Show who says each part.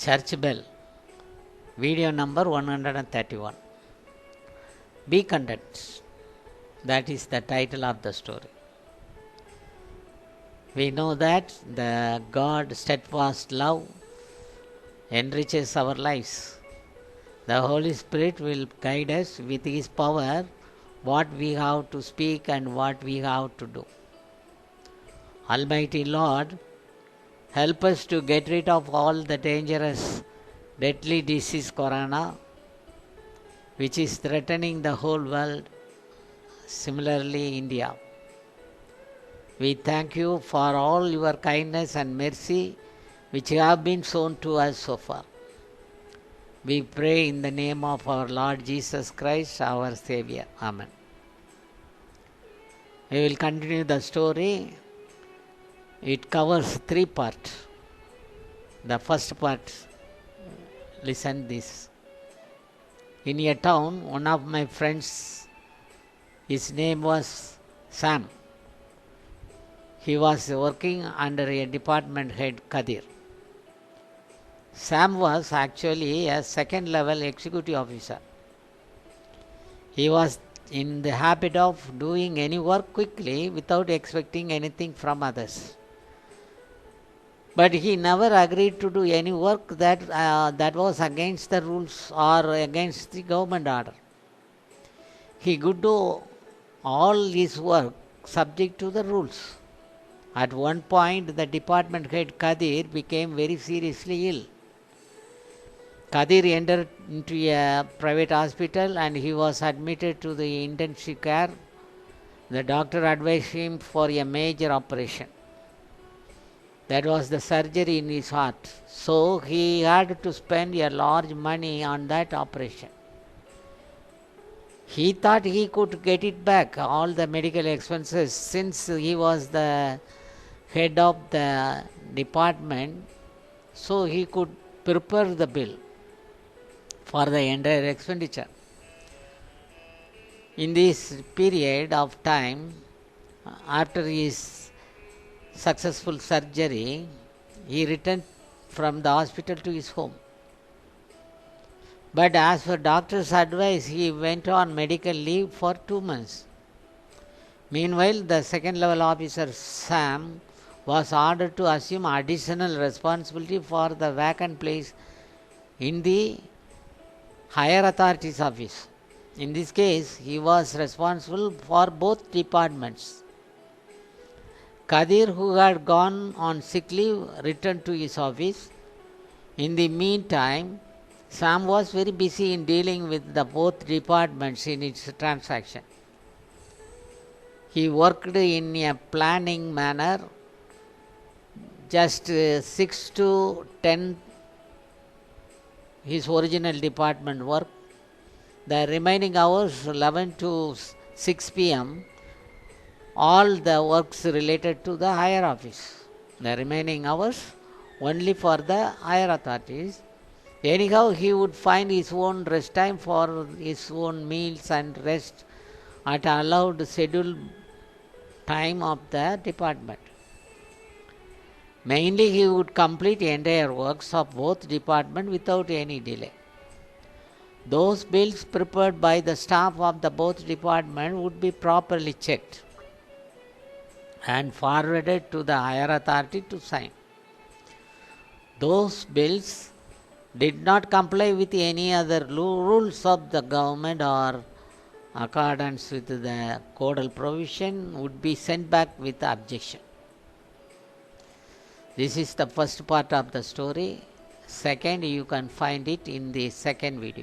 Speaker 1: Church Bell, video number 131. Be content. That is the title of the story. We know that the God steadfast love enriches our lives. The Holy Spirit will guide us with His power what we have to speak and what we have to do. Almighty Lord, help us to get rid of all the dangerous, deadly disease corona, which is threatening the whole world, similarly India. We thank you for all your kindness and mercy which have been shown to us so far. We pray in the name of our Lord Jesus Christ, our Savior. Amen. We will continue the story. It covers 3 parts. The first part, listen this. In a town, one of my friends, his name was Sam. He was working under a department head, Kadir. Sam was actually a second level executive officer. He was in the habit of doing any work quickly without expecting anything from others. But he never agreed to do any work that was against the rules or against the government order. He could do all his work subject to the rules. At one point, the department head Kadir became very seriously ill. Kadir entered into a private hospital and he was admitted to the intensive care. The doctor advised him for a major operation. That was the surgery in his heart. So he had to spend a large money on that operation. He thought he could get it back, all the medical expenses, since he was the head of the department, so he could prepare the bill for the entire expenditure. In this period of time, after his successful surgery, he returned from the hospital to his home. But as per doctor's advice, he went on medical leave for 2 months. Meanwhile, the second level officer Sam was ordered to assume additional responsibility for the vacant place in the higher authorities office. In this case, he was responsible for both departments. Kadir, who had gone on sick leave, returned to his office. In the meantime, Sam was very busy in dealing with the both departments in its transaction. He worked in a planning manner, just 6 to 10 his original department work. The remaining hours, 11 to 6 p.m., all the works related to the higher office. The remaining hours only for the higher authorities. Anyhow, he would find his own rest time for his own meals and rest at allowed scheduled time of the department. Mainly, he would complete entire works of both departments without any delay. Those bills prepared by the staff of the both departments would be properly checked and forwarded to the higher authority to sign. Those bills did not comply with any other rules of the government or accordance with the codal provision would be sent back with objection. This is the first part of the story. Second, you can find it in the second video.